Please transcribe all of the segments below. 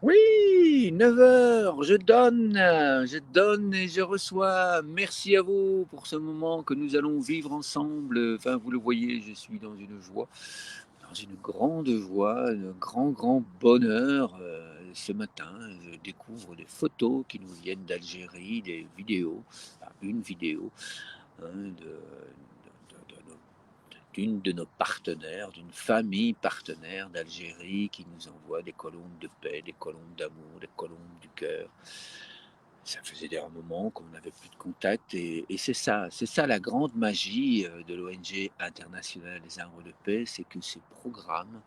Oui, 9 heures, je donne et je reçois. Merci à vous pour ce moment que nous allons vivre ensemble. Enfin, vous le voyez, je suis dans une joie, dans une grande joie, un grand, grand bonheur. Ce matin, je découvre des photos qui nous viennent d'Algérie, des vidéos, enfin, une vidéo hein, d'une de nos partenaires, d'une famille partenaire d'Algérie qui nous envoie des colombes de paix, des colombes d'amour, des colombes du cœur. Ça faisait un moment qu'on n'avait plus de contact et c'est ça la grande magie de l'ONG internationale des arbres de paix, c'est que ces programmes,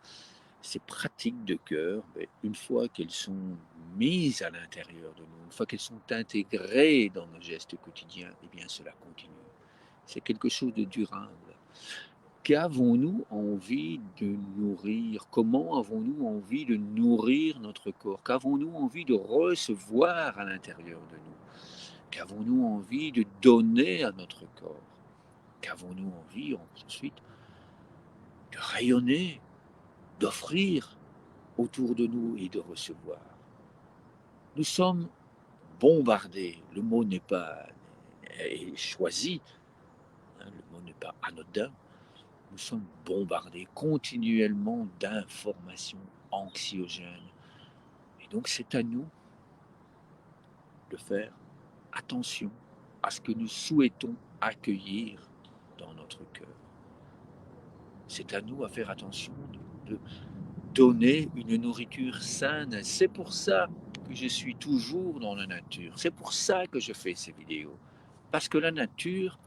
ces pratiques de cœur, ben, une fois qu'elles sont mises à l'intérieur de nous, une fois qu'elles sont intégrées dans nos gestes quotidiens, eh bien cela continue. C'est quelque chose de durable. Qu'avons-nous envie de nourrir? Comment avons-nous envie de nourrir notre corps? Qu'avons-nous envie de recevoir à l'intérieur de nous? Qu'avons-nous envie de donner à notre corps? Qu'avons-nous envie ensuite de rayonner, d'offrir autour de nous et de recevoir? Nous sommes bombardés, le mot n'est pas choisi, hein, le mot n'est pas anodin. Nous sommes bombardés continuellement d'informations anxiogènes. Et donc c'est à nous de faire attention à ce que nous souhaitons accueillir dans notre cœur. C'est à nous à faire attention de donner une nourriture saine. C'est pour ça que je suis toujours dans la nature. C'est pour ça que je fais ces vidéos. Parce que la nature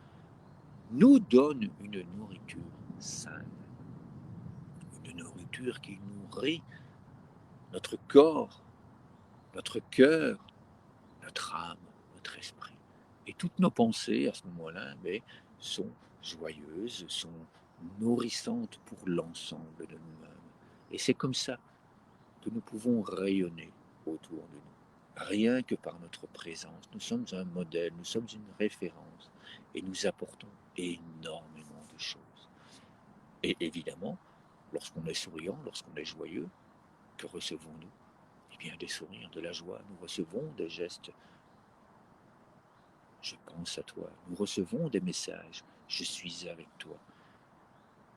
nous donne une nourriture saine. Une nourriture qui nourrit notre corps, notre cœur, notre âme, notre esprit. Et toutes nos pensées à ce moment-là sont joyeuses, sont nourrissantes pour l'ensemble de nous-mêmes. Et c'est comme ça que nous pouvons rayonner autour de nous. Rien que par notre présence. Nous sommes un modèle, nous sommes une référence et nous apportons énormément de choses. Et évidemment, lorsqu'on est souriant, lorsqu'on est joyeux, que recevons-nous? Eh bien, des sourires, de la joie. Nous recevons des gestes. Je pense à toi. Nous recevons des messages. Je suis avec toi.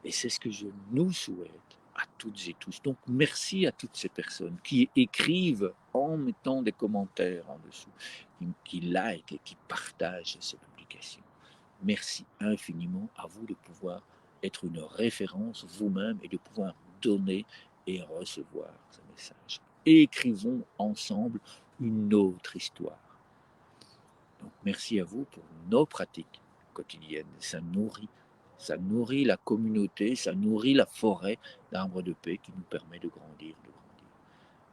Et c'est ce que je nous souhaite à toutes et tous. Donc, merci à toutes ces personnes qui écrivent en mettant des commentaires en dessous, qui like et qui partagent ces publications. Merci infiniment à vous de pouvoir être une référence vous-même et de pouvoir donner et recevoir ces messages. Écrivons ensemble une autre histoire. Donc merci à vous pour nos pratiques quotidiennes. Ça nourrit la communauté, ça nourrit la forêt d'arbres de paix qui nous permet de grandir, de grandir.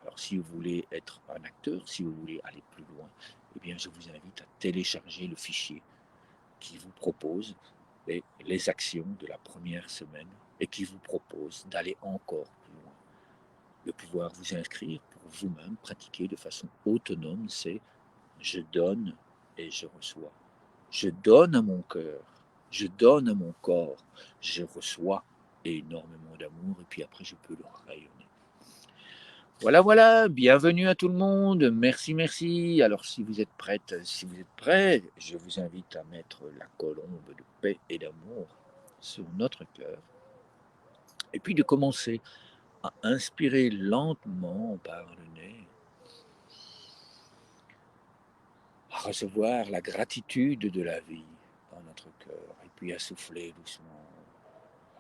Alors si vous voulez être un acteur, si vous voulez aller plus loin, eh bien je vous invite à télécharger le fichier qui vous propose les actions de la première semaine et qui vous propose d'aller encore plus loin. De pouvoir vous inscrire pour vous-même pratiquer de façon autonome, c'est je donne et je reçois. Je donne à mon cœur, je donne à mon corps, je reçois énormément d'amour et puis après je peux le rayonner. Voilà, voilà, bienvenue à tout le monde, merci, merci. Alors si vous êtes prête, si vous êtes prêts, je vous invite à mettre la colombe de paix et d'amour sur notre cœur et puis de commencer à inspirer lentement par le nez, à recevoir la gratitude de la vie dans notre cœur et puis à souffler doucement,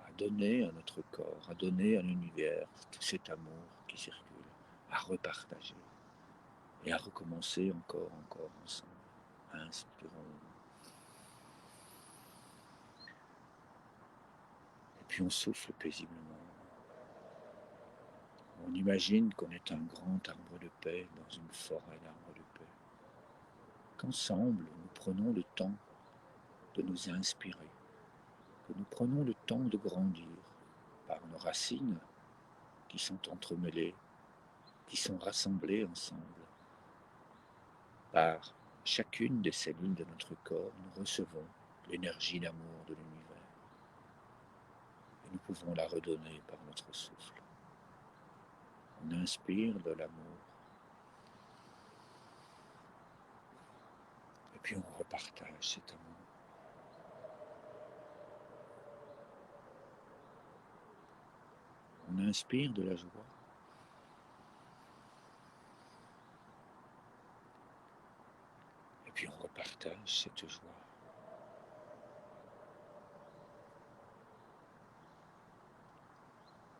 à donner à notre corps, à donner à l'univers tout cet amour qui circule, à repartager et à recommencer encore, encore ensemble. Inspirons. Et puis on souffle paisiblement. On imagine qu'on est un grand arbre de paix dans une forêt d'arbres de paix. Qu'ensemble, nous prenons le temps de nous inspirer, que nous prenons le temps de grandir par nos racines qui sont entremêlées, qui sont rassemblées ensemble. Par chacune des cellules de notre corps, nous recevons l'énergie d'amour de l'univers. Et nous pouvons la redonner par notre souffle. On inspire de l'amour puis on repartage cet amour. On inspire de la joie. Et puis on repartage cette joie.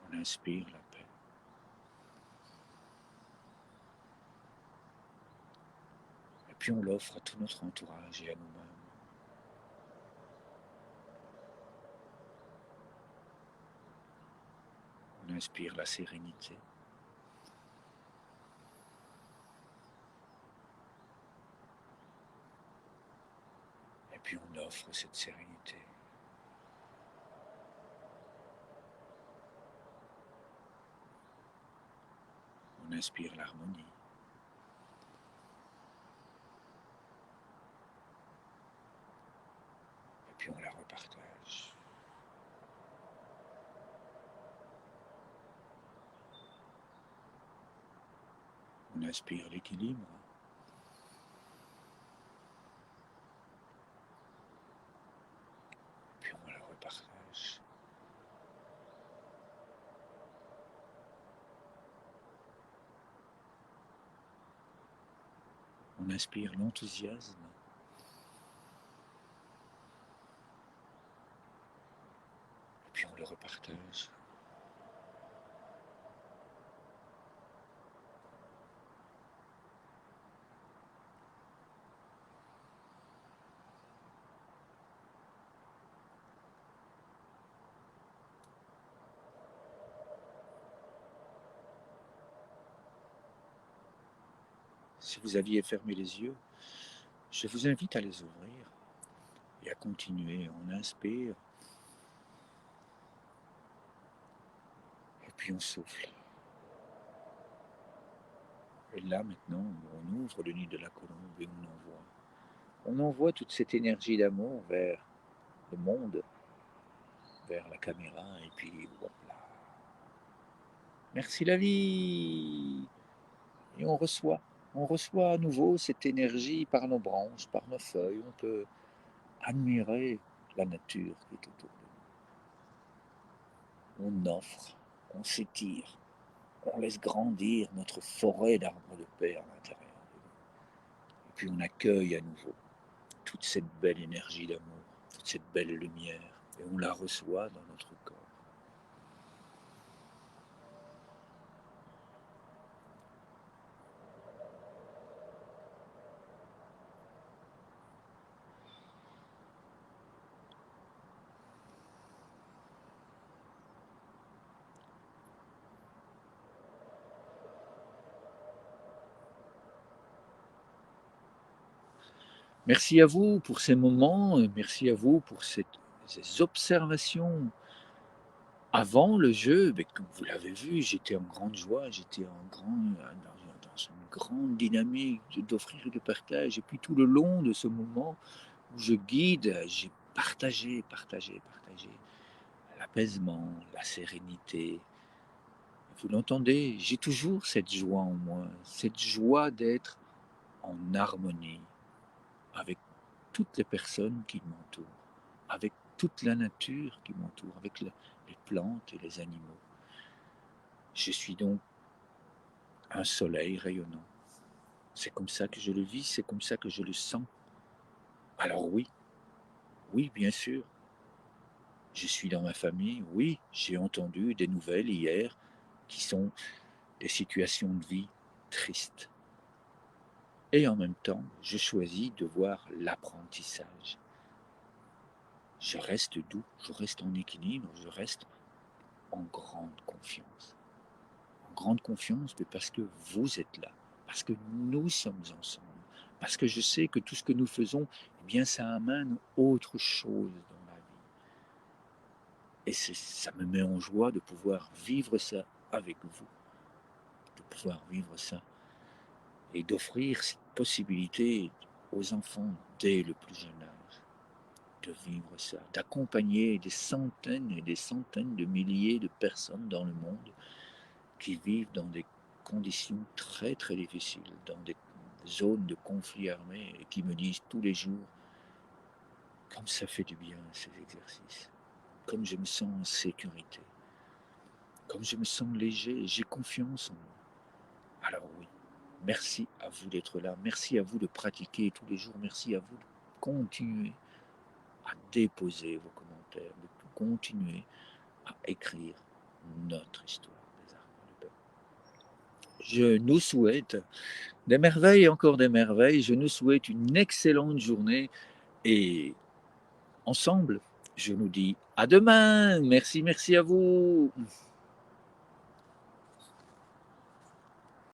On inspire la paix. Et puis on l'offre à tout notre entourage et à nous-mêmes. On inspire la sérénité. Et puis on offre cette sérénité. On inspire l'harmonie. Et puis on la repartage. On inspire l'équilibre. Et puis on la repartage. On inspire l'enthousiasme. Et puis on le repartage. Si vous aviez fermé les yeux, je vous invite à les ouvrir et à continuer. On inspire. Et puis on souffle. Et là maintenant, on ouvre le nid de la colombe et on envoie. On envoie toute cette énergie d'amour vers le monde, vers la caméra, et puis voilà. Merci la vie. Et on reçoit à nouveau cette énergie par nos branches, par nos feuilles. On peut admirer la nature qui est autour de nous. On offre, on s'étire, on laisse grandir notre forêt d'arbres de paix à l'intérieur de nous. Et puis on accueille à nouveau toute cette belle énergie d'amour, toute cette belle lumière, et on la reçoit dans notre corps. Merci à vous pour ces moments, merci à vous pour ces observations avant le jeu. Mais comme vous l'avez vu, j'étais en grande joie, j'étais dans une grande dynamique d'offrir et de partage. Et puis tout le long de ce moment où je guide, j'ai partagé l'apaisement, la sérénité. Vous l'entendez, j'ai toujours cette joie en moi, cette joie d'être en harmonie avec toutes les personnes qui m'entourent, avec toute la nature qui m'entoure, avec les plantes et les animaux. Je suis donc un soleil rayonnant. C'est comme ça que je le vis, c'est comme ça que je le sens. Alors oui, oui, bien sûr, je suis dans ma famille, oui, j'ai entendu des nouvelles hier qui sont des situations de vie tristes. Et en même temps, je choisis de voir l'apprentissage. Je reste doux, je reste en équilibre, je reste en grande confiance. En grande confiance, mais parce que vous êtes là, parce que nous sommes ensemble, parce que je sais que tout ce que nous faisons, eh bien, ça amène autre chose dans la vie. Et ça me met en joie de pouvoir vivre ça avec vous, de pouvoir vivre ça et d'offrir cette possibilité aux enfants dès le plus jeune âge de vivre ça, d'accompagner des centaines et des centaines de milliers de personnes dans le monde qui vivent dans des conditions très très difficiles, dans des zone de conflit armé et qui me disent tous les jours, comme ça fait du bien ces exercices, comme je me sens en sécurité, comme je me sens léger, j'ai confiance en moi. Alors oui, merci à vous d'être là, merci à vous de pratiquer tous les jours, merci à vous de continuer à déposer vos commentaires, de continuer à écrire notre histoire des arbres de paix. Je nous souhaite des merveilles et encore des merveilles. Je nous souhaite une excellente journée et ensemble, je nous dis à demain. Merci, merci à vous.